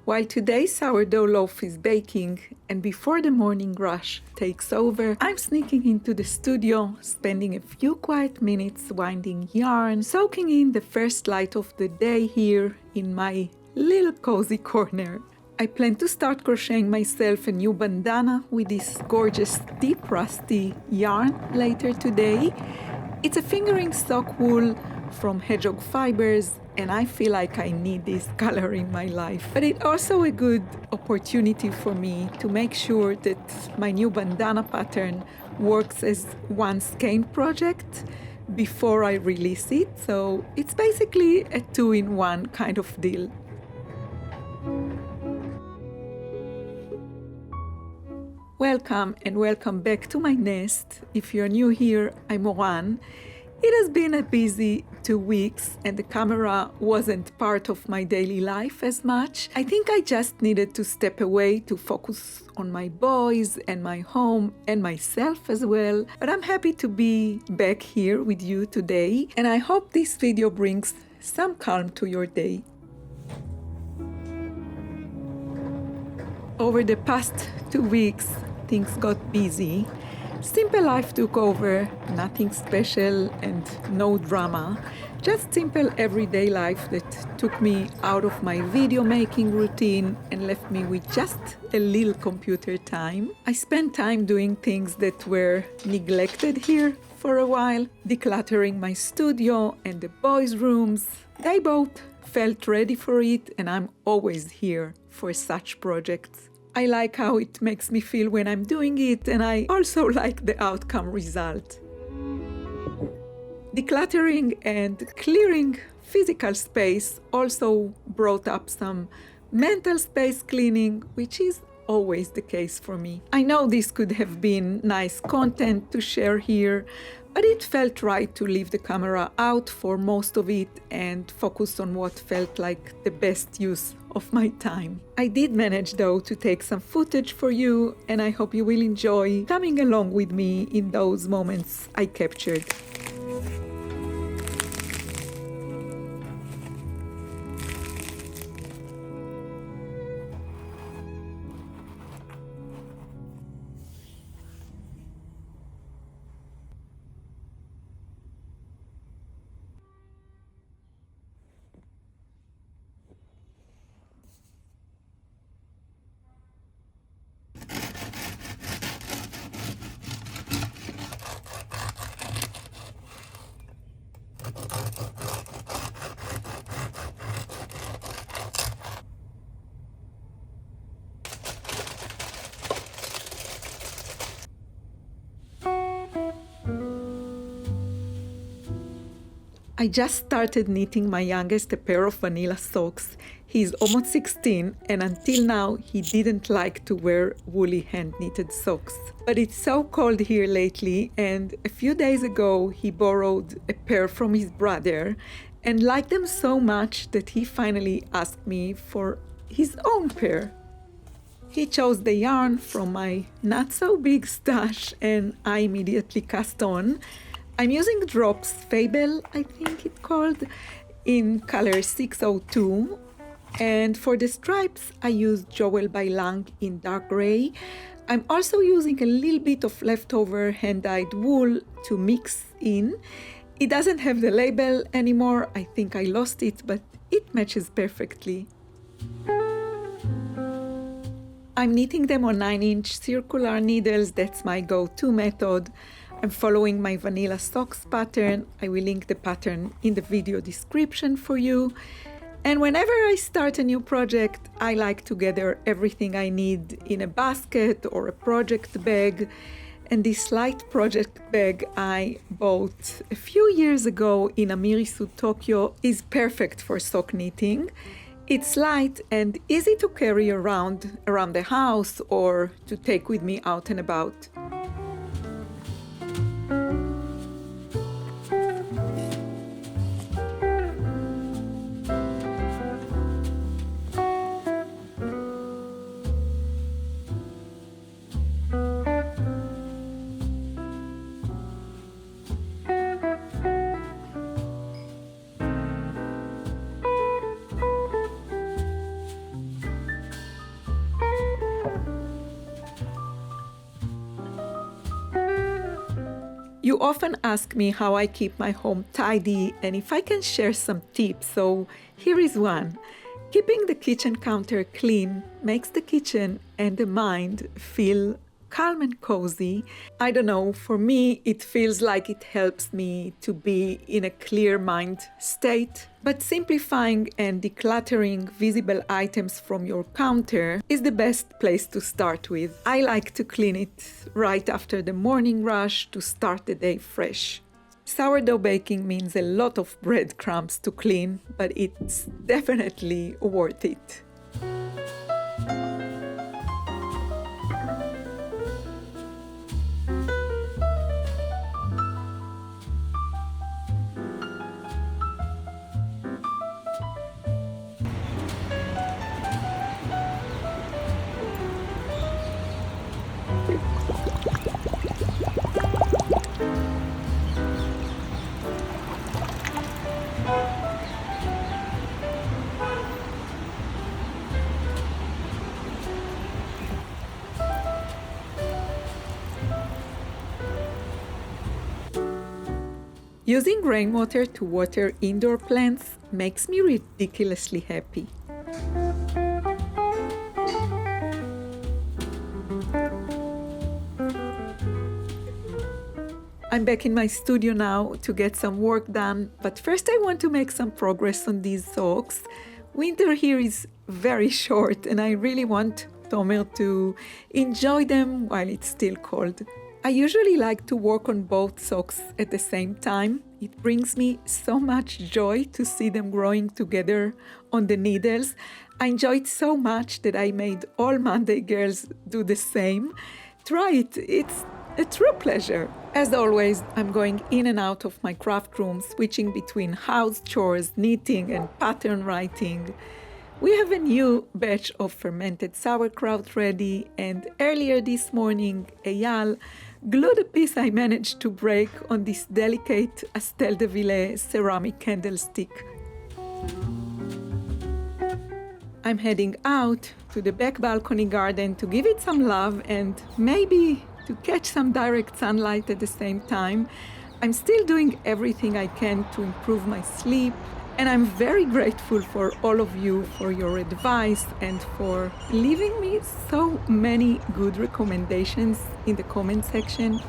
While today's sourdough loaf is baking and before the morning rush takes over, I'm sneaking into the studio, spending a few quiet minutes winding yarn, soaking in the first light of the day here in my little cozy corner. I plan to start crocheting myself a new bandana with this gorgeous deep rusty yarn later today. It's a fingering sock wool from hedgehog fibers, and I feel like I need this color in my life. But it's also a good opportunity for me to make sure that my new bandana pattern works as one skein project before I release it. So it's basically a two-in-one kind of deal. Welcome and welcome back to my nest. If you're new here, I'm Momalron. It has been a busy 2 weeks and the camera wasn't part of my daily life as much. I think I just needed to step away to focus on my boys and my home and myself as well. But I'm happy to be back here with you today, and I hope this video brings some calm to your day. Over the past 2 weeks, things got busy. Simple life took over, nothing special and no drama, just simple everyday life that took me out of my video making routine and left me with just a little computer time. I spent time doing things that were neglected here for a while, decluttering my studio and the boys' rooms. They both felt ready for it, and I'm always here for such projects. I like how it makes me feel when I'm doing it, and I also like the outcome result. Decluttering and clearing physical space also brought up some mental space cleaning, which is always the case for me. I know this could have been nice content to share here, but it felt right to leave the camera out for most of it and focus on what felt like the best use of my time. I did manage though to take some footage for you, and I hope you will enjoy coming along with me in those moments I captured. I just started knitting my youngest a pair of vanilla socks. He's almost 16, and until now he didn't like to wear woolly hand-knitted socks. But it's so cold here lately, and a few days ago he borrowed a pair from his brother and liked them so much that he finally asked me for his own pair. He chose the yarn from my not-so-big stash, and I immediately cast on. I'm using Drops Fable, I think it's called, in color 602. And for the stripes, I use Joel by Lang in dark gray. I'm also using a little bit of leftover hand-dyed wool to mix in. It doesn't have the label anymore. I think I lost it, but it matches perfectly. I'm knitting them on 9-inch circular needles. That's my go-to method. I'm following my vanilla socks pattern. I will link the pattern in the video description for you. And whenever I start a new project, I like to gather everything I need in a basket or a project bag. And this light project bag I bought a few years ago in Amirisu, Tokyo, is perfect for sock knitting. It's light and easy to carry around the house or to take with me out and about. You often ask me how I keep my home tidy and if I can share some tips, so here is one. Keeping the kitchen counter clean makes the kitchen and the mind feel calm and cozy. I don't know, for me it feels like it helps me to be in a clear mind state. But simplifying and decluttering visible items from your counter is the best place to start with. I like to clean it right after the morning rush to start the day fresh. Sourdough baking means a lot of breadcrumbs to clean, but it's definitely worth it. Using rainwater to water indoor plants makes me ridiculously happy. I'm back in my studio now to get some work done, but first I want to make some progress on these socks. Winter here is very short and I really want Tomer to enjoy them while it's still cold. I usually like to work on both socks at the same time. It brings me so much joy to see them growing together on the needles. I enjoy it so much that I made all Monday girls do the same. Try it, it's a true pleasure. As always, I'm going in and out of my craft room, switching between house chores, knitting and pattern writing. We have a new batch of fermented sauerkraut ready, and earlier this morning, Eyal glued a piece I managed to break on this delicate Astel de Ville ceramic candlestick. I'm heading out to the back balcony garden to give it some love and maybe to catch some direct sunlight at the same time. I'm still doing everything I can to improve my sleep, and I'm very grateful for all of you for your advice and for leaving me so many good recommendations in the comment section.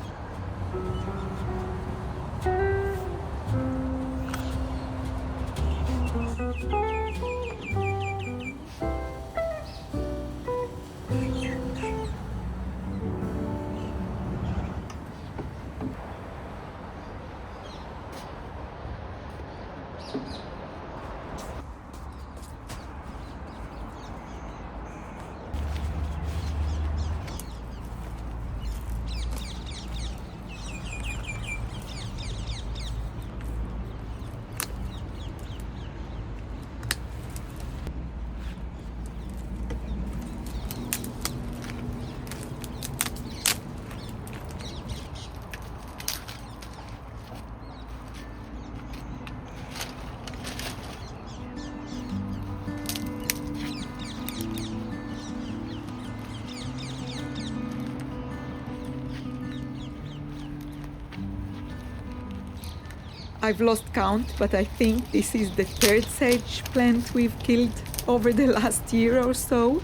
I've lost count, but I think this is the third sage plant we've killed over the last year or so.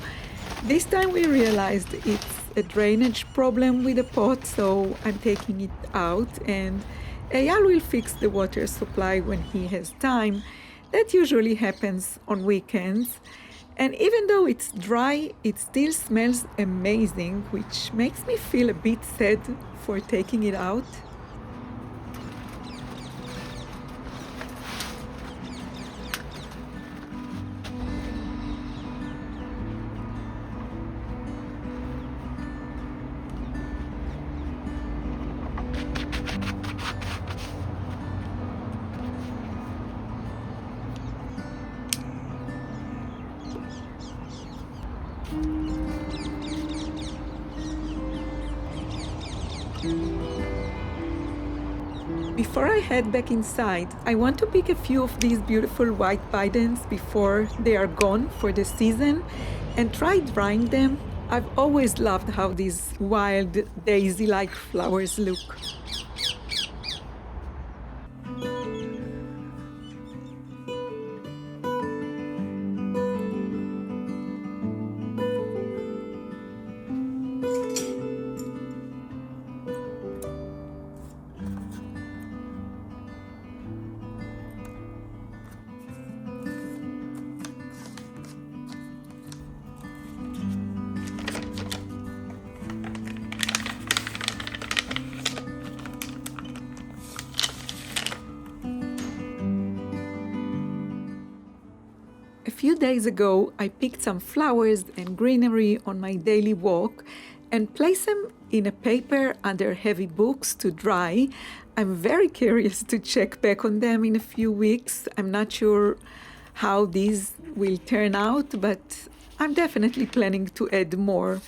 This time we realized it's a drainage problem with the pot, so I'm taking it out, and Eyal will fix the water supply when he has time. That usually happens on weekends. And even though it's dry, it still smells amazing, which makes me feel a bit sad for taking it out. Before I head back inside, I want to pick a few of these beautiful white bidens before they are gone for the season and try drying them. I've always loved how these wild daisy-like flowers look. A few days ago, I picked some flowers and greenery on my daily walk and placed them in a paper under heavy books to dry. I'm very curious to check back on them in a few weeks. I'm not sure how these will turn out, but I'm definitely planning to add more.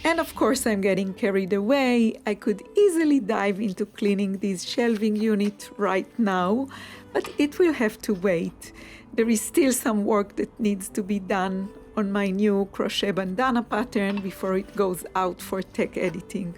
And of course, I'm getting carried away. I could easily dive into cleaning this shelving unit right now, but it will have to wait. There is still some work that needs to be done on my new crochet bandana pattern before it goes out for tech editing.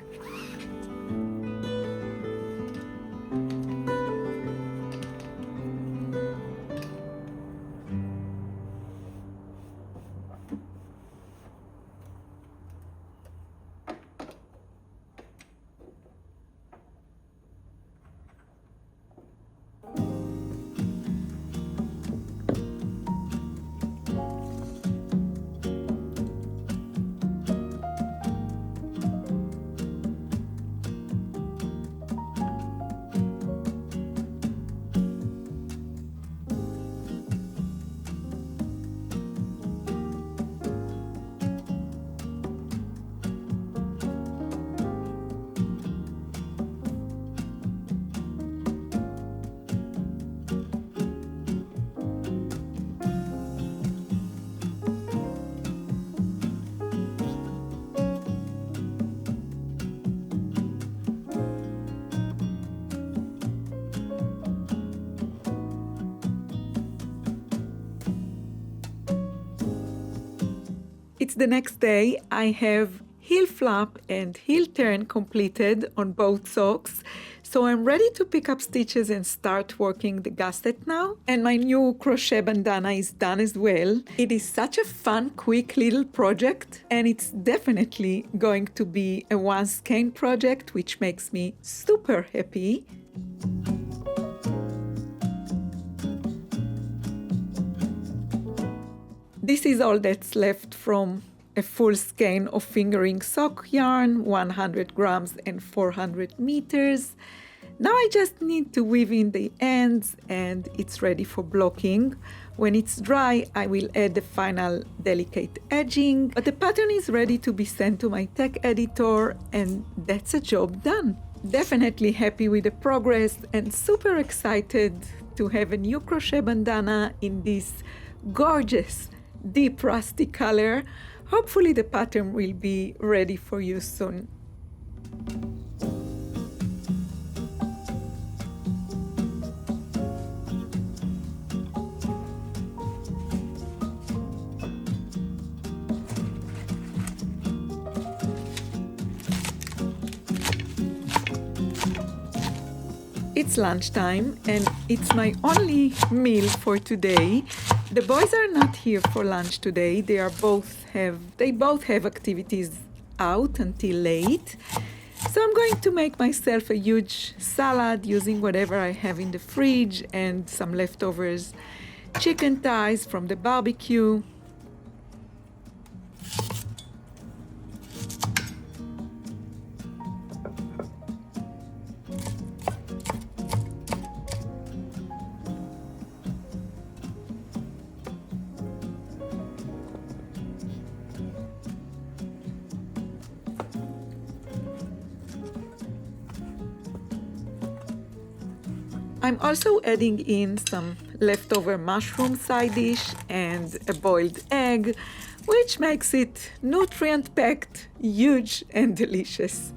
It's the next day. I have heel flap and heel turn completed on both socks. So I'm ready to pick up stitches and start working the gusset now. And my new crochet bandana is done as well. It is such a fun, quick little project, and it's definitely going to be a one-skein project, which makes me super happy. This is all that's left from a full skein of fingering sock yarn, 100 grams and 400 meters. Now I just need to weave in the ends and it's ready for blocking. When it's dry, I will add the final delicate edging, but the pattern is ready to be sent to my tech editor, and that's a job done. Definitely happy with the progress and super excited to have a new crochet bandana in this gorgeous deep rusty color. Hopefully the pattern will be ready for you soon. It's lunchtime and it's my only meal for today. The boys are not here for lunch today. They both have activities out until late. So I'm going to make myself a huge salad using whatever I have in the fridge and some leftovers chicken thighs from the barbecue. I'm also adding in some leftover mushroom side dish and a boiled egg, which makes it nutrient-packed, huge and delicious.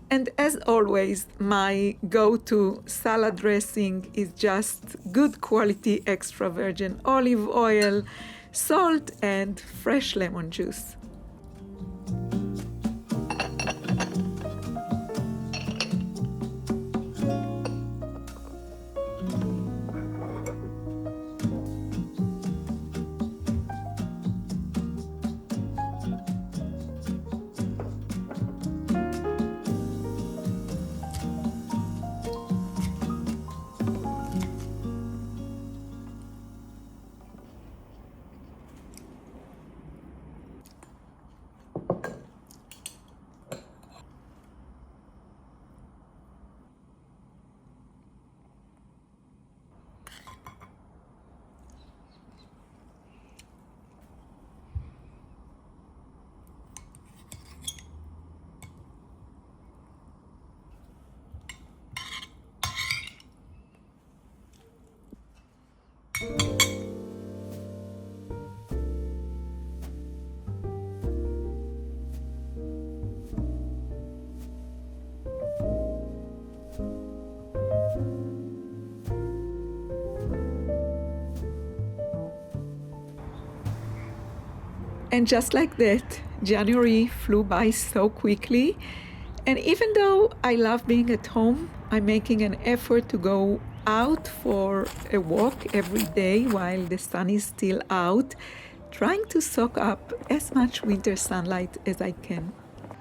And as always, my go-to salad dressing is just good quality extra virgin olive oil, salt and fresh lemon juice. And just like that, January flew by so quickly. And even though I love being at home, I'm making an effort to go out for a walk every day while the sun is still out, trying to soak up as much winter sunlight as I can.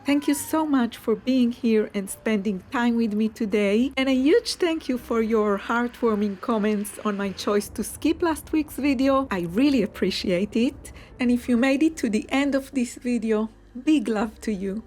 Thank you so much for being here and spending time with me today. And a huge thank you for your heartwarming comments on my choice to skip last week's video. I really appreciate it. And if you made it to the end of this video, big love to you.